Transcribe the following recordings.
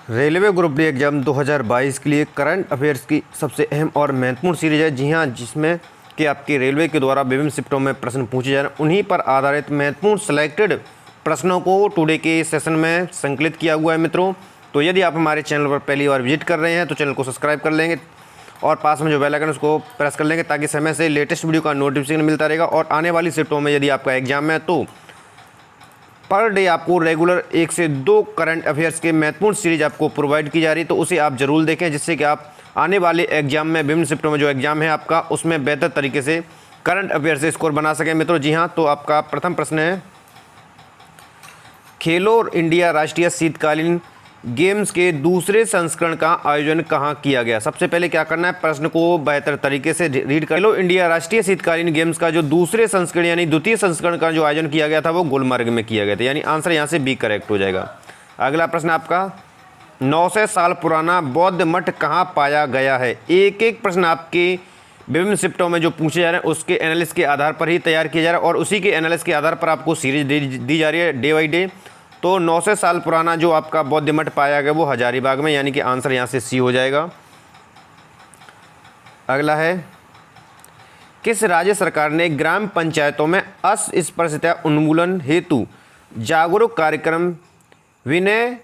Railway group D exam 2022 के लिए current affairs की सबसे अहम और महत्वपूर्ण सीरीज है। जी हाँ, जिसमें कि आपकी रेलवे के द्वारा विभिन्न शिफ्टों में प्रश्न पूछे जा रहे हैं, उन्हीं पर आधारित महत्वपूर्ण सेलेक्टेड प्रश्नों को टुडे के सेशन में संकलित किया हुआ है मित्रों। तो यदि आप हमारे चैनल पर पहली बार विजिट कर रहे हैं तो चैनल को सब्सक्राइब कर लेंगे और पास में जो बेल आइकन उसको प्रेस कर लेंगे ताकि समय से लेटेस्ट वीडियो का नोटिफिकेशन मिलता रहेगा। और आने वाली शिफ्टों में यदि आपका एग्जाम है तो पर डे आपको रेगुलर 1 से 2 करंट अफेयर्स के महत्वपूर्ण सीरीज आपको प्रोवाइड की जा रही है, तो उसे आप ज़रूर देखें जिससे कि आप आने वाले एग्जाम में विभिन्न शिफ्टों में जो एग्जाम है आपका उसमें बेहतर तरीके से करंट अफेयर से स्कोर बना सकें मित्रों। जी हाँ, तो आपका प्रथम प्रश्न है, खेलो इंडिया राष्ट्रीय शीतकालीन गेम्स के दूसरे संस्करण का आयोजन कहाँ किया गया। सबसे पहले क्या करना है, प्रश्न को बेहतर तरीके से रीड कर लो। इंडिया राष्ट्रीय शीतकालीन गेम्स का जो दूसरे संस्करण यानी द्वितीय संस्करण का जो आयोजन किया गया था वो गुलमर्ग में किया गया था, यानी आंसर यहाँ से बी करेक्ट हो जाएगा। अगला प्रश्न आपका, 900 साल पुराना बौद्ध मठ कहाँ पाया गया है। एक एक प्रश्न आपके विभिन्न शिफ्टों में जो पूछे जा रहे हैं उसके एनालिसिस के आधार पर ही तैयार किया जा रहा है और उसी के एनालिसिस के आधार पर आपको सीरीज दी जा रही है डे बाई डे। तो 900 साल पुराना जो आपका बौद्ध मठ पाया गया वो हजारीबाग में, यानी कि आंसर यहाँ से सी हो जाएगा। अगला है, किस राज्य सरकार ने ग्राम पंचायतों में अस्पृश्यता उन्मूलन हेतु जागरूक कार्यक्रम विनय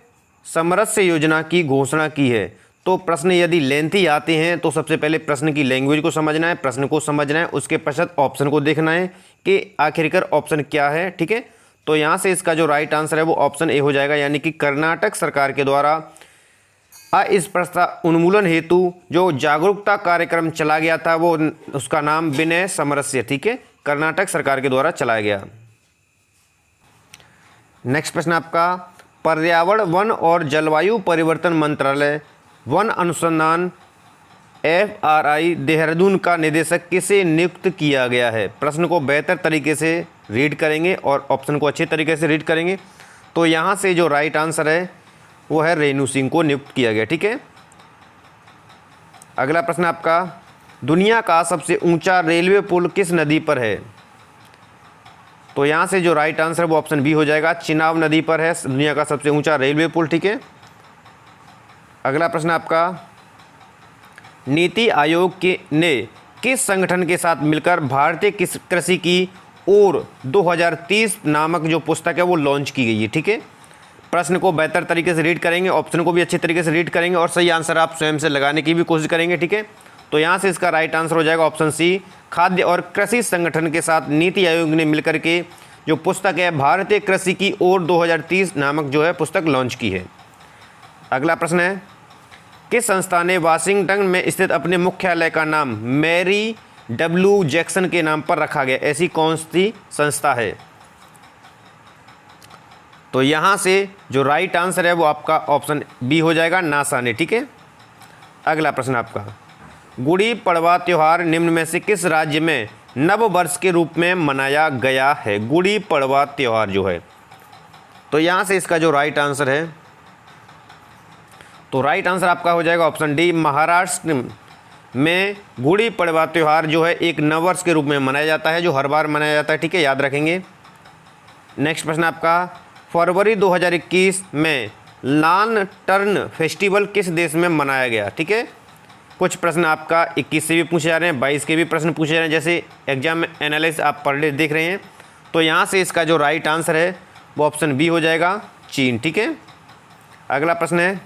समरस्य योजना की घोषणा की है। तो प्रश्न यदि लेंथी आते हैं तो सबसे पहले प्रश्न की लैंग्वेज को समझना है, प्रश्न को समझना है, उसके पश्चात ऑप्शन को देखना है कि आखिरकार ऑप्शन क्या है। ठीक है, तो यहाँ से इसका जो राइट आंसर है वो ऑप्शन ए हो जाएगा, यानी कि कर्नाटक सरकार के द्वारा अस्पृश्यता उन्मूलन हेतु जो जागरूकता कार्यक्रम चला गया था वो उसका नाम विनय समरस्य, ठीक है, कर्नाटक सरकार के द्वारा चलाया गया। नेक्स्ट प्रश्न आपका, पर्यावरण वन और जलवायु परिवर्तन मंत्रालय वन अनुसंधान FRI देहरादून का निदेशक किसे नियुक्त किया गया है। प्रश्न को बेहतर तरीके से रीड करेंगे और ऑप्शन को अच्छे तरीके से रीड करेंगे। तो यहाँ से जो राइट आंसर है वो है रेणु सिंह को नियुक्त किया गया। ठीक है, अगला प्रश्न आपका, दुनिया का सबसे ऊंचा रेलवे पुल किस नदी पर है। तो यहाँ से जो राइट आंसर है वो ऑप्शन बी हो जाएगा, चिनाब नदी पर है दुनिया का सबसे ऊंचा रेलवे पुल। ठीक है, अगला प्रश्न आपका, नीति आयोग के ने किस संगठन के साथ मिलकर भारतीय कृषि की ओर 2030 नामक जो पुस्तक है वो लॉन्च की गई है। ठीक है, प्रश्न को बेहतर तरीके से रीड करेंगे, ऑप्शन को भी अच्छे तरीके से रीड करेंगे और सही आंसर आप स्वयं से लगाने की भी कोशिश करेंगे। ठीक है, तो यहाँ से इसका राइट आंसर हो जाएगा ऑप्शन सी, खाद्य और कृषि संगठन के साथ नीति आयोग ने मिलकर के जो पुस्तक है भारतीय कृषि की ओर 2030 नामक जो है पुस्तक लॉन्च की है। अगला प्रश्न है, किस संस्था ने वाशिंगटन में स्थित अपने मुख्यालय का नाम मैरी डब्ल्यू जैक्सन के नाम पर रखा गया, ऐसी कौन सी संस्था है। तो यहाँ से जो राइट आंसर है वो आपका ऑप्शन बी हो जाएगा, नासा ने। ठीक है, अगला प्रश्न आपका, गुड़ी पड़वा त्यौहार निम्न में से किस राज्य में नव वर्ष के रूप में मनाया गया है। गुड़ी पड़वा त्यौहार जो है, तो यहाँ से इसका जो राइट आंसर है तो राइट आंसर आपका हो जाएगा ऑप्शन डी, महाराष्ट्र में गुड़ी पड़वा त्यौहार जो है एक नववर्ष के रूप में मनाया जाता है जो हर बार मनाया जाता है। ठीक है, याद रखेंगे। नेक्स्ट प्रश्न आपका, फरवरी 2021 में लांटर्न फेस्टिवल किस देश में मनाया गया। ठीक है, कुछ प्रश्न आपका 21 से भी पूछे जा रहे हैं, 22 के भी प्रश्न पूछे जा रहे हैं, जैसे एग्जाम एनालिसिस आप पर डे देख रहे हैं। तो यहाँ से इसका जो राइट आंसर है वो ऑप्शन बी हो जाएगा, चीन। ठीक है, अगला प्रश्न है,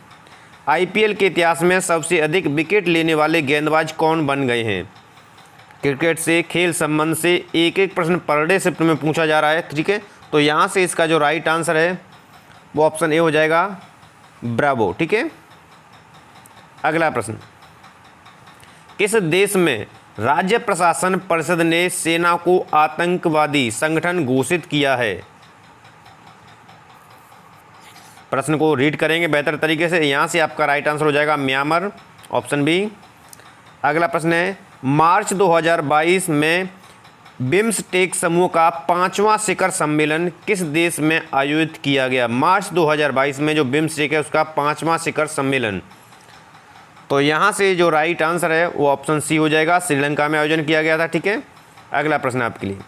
IPL के इतिहास में सबसे अधिक विकेट लेने वाले गेंदबाज कौन बन गए हैं। क्रिकेट से खेल संबंध से एक एक प्रश्न पर डे शिफ्ट में पूछा जा रहा है। ठीक है, तो यहाँ से इसका जो राइट आंसर है वो ऑप्शन ए हो जाएगा, ब्रावो। ठीक है, अगला प्रश्न, किस देश में राज्य प्रशासन परिषद ने सेना को आतंकवादी संगठन घोषित किया है। प्रश्न को रीड करेंगे बेहतर तरीके से, यहाँ से आपका राइट आंसर हो जाएगा म्यांमार, ऑप्शन बी। अगला प्रश्न है, मार्च 2022 में बिम्सटेक समूह का 5वां शिखर सम्मेलन किस देश में आयोजित किया गया। मार्च 2022 में जो बिम्सटेक है उसका 5वां शिखर सम्मेलन, तो यहाँ से जो राइट आंसर है वो ऑप्शन सी हो जाएगा, श्रीलंका में आयोजन किया गया था। ठीक है, अगला प्रश्न आपके लिए,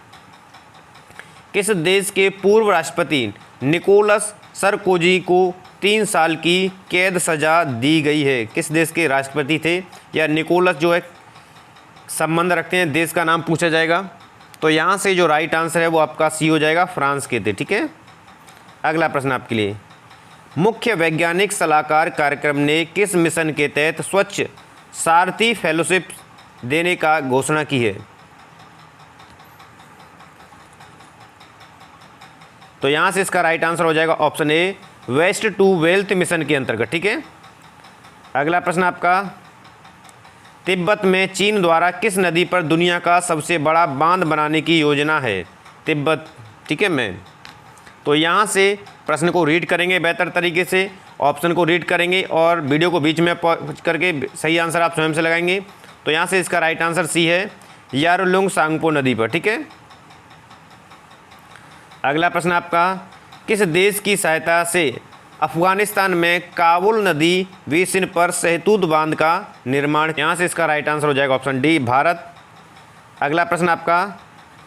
किस देश के पूर्व राष्ट्रपति निकोलस सरकोजी को 3 साल की कैद सज़ा दी गई है? किस देश के राष्ट्रपति थे? या निकोलस जो है संबंध रखते हैं, देश का नाम पूछा जाएगा। तो यहाँ से जो राइट आंसर है वो आपका सी हो जाएगा, फ्रांस के थे। ठीक है, अगला प्रश्न आपके लिए, मुख्य वैज्ञानिक सलाहकार कार्यक्रम ने किस मिशन के तहत स्वच्छ सारथी फेलोशिप देने का घोषणा की है? तो यहाँ से इसका राइट आंसर हो जाएगा option A, waste to wealth mission के अंतर्गत। ठीक है, अगला प्रश्न आपका, तिब्बत में चीन द्वारा किस नदी पर दुनिया का सबसे बड़ा बांध बनाने की योजना है? तिब्बत, ठीक है मैं, तो यहाँ से प्रश्न को रीड करेंगे बेहतर तरीके से, ऑप्शन को रीड करेंगे और वीडियो को बीच में पॉज करके सही आंसर आप स्वयं से लगाएंगे। तो यहाँ से इसका राइट आंसर सी है, यारुलुंग सांगपो नदी पर। ठीक है, अगला प्रश्न आपका, किस देश की सहायता से अफगानिस्तान में काबुल नदी बेसिन पर सहतूत बांध का निर्माण? यहाँ से इसका राइट आंसर हो जाएगा ऑप्शन डी, भारत। अगला प्रश्न आपका,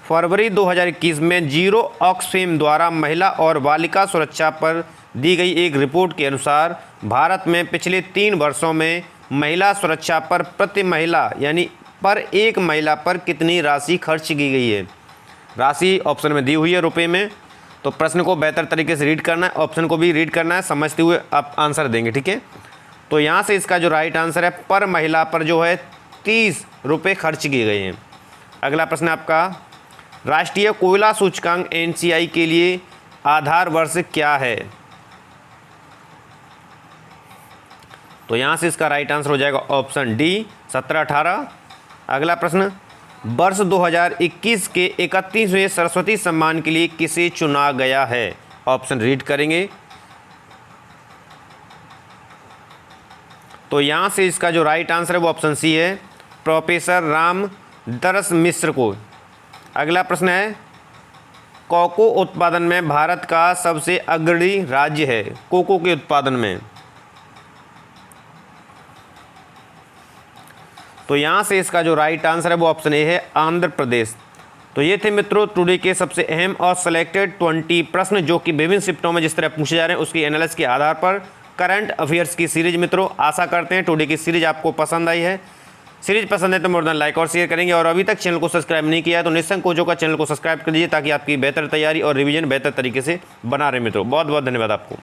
फरवरी 2021 में जीरो ऑक्सफेम द्वारा महिला और बालिका सुरक्षा पर दी गई एक रिपोर्ट के अनुसार भारत में पिछले 3 वर्षों में महिला सुरक्षा पर प्रति महिला यानी पर एक महिला पर कितनी राशि खर्च की गई है? राशि ऑप्शन में दी हुई है रुपए में। तो प्रश्न को बेहतर तरीके से रीड करना है, ऑप्शन को भी रीड करना है, समझते हुए आप आंसर देंगे। ठीक है, तो यहाँ से इसका जो राइट आंसर है, पर महिला पर जो है 30 रुपये खर्च किए गए हैं। अगला प्रश्न आपका, राष्ट्रीय कोयला सूचकांक NCI के लिए आधार वर्ष क्या है? तो यहाँ से इसका राइट आंसर हो जाएगा ऑप्शन डी, 1718। अगला प्रश्न, वर्ष 2021 के 31वें सरस्वती सम्मान के लिए किसे चुना गया है? ऑप्शन रीड करेंगे। तो यहाँ से इसका जो राइट आंसर है वो ऑप्शन सी है, प्रोफेसर राम दरस मिश्र को। अगला प्रश्न है, कोको उत्पादन में भारत का सबसे अग्रणी राज्य है? कोको के उत्पादन में, तो यहाँ से इसका जो राइट आंसर है वो ऑप्शन ए है, आंध्र प्रदेश। तो ये थे मित्रों टुडे के सबसे अहम और सिलेक्टेड 20 प्रश्न जो कि विभिन्न शिफ्टों में जिस तरह पूछे जा रहे हैं उसकी एनालिसिस के आधार पर करंट अफेयर्स की सीरीज। मित्रों आशा करते हैं टुडे की सीरीज आपको पसंद आई है। सीरीज पसंद है तो मोर देन लाइक और शेयर करेंगे, और अभी तक चैनल को सब्सक्राइब नहीं किया है तो निसंकोच होकर चैनल को सब्सक्राइब कर दीजिए ताकि आपकी बेहतर तैयारी और रिवीजन बेहतर तरीके से बना रहे। मित्रों बहुत बहुत धन्यवाद आपको।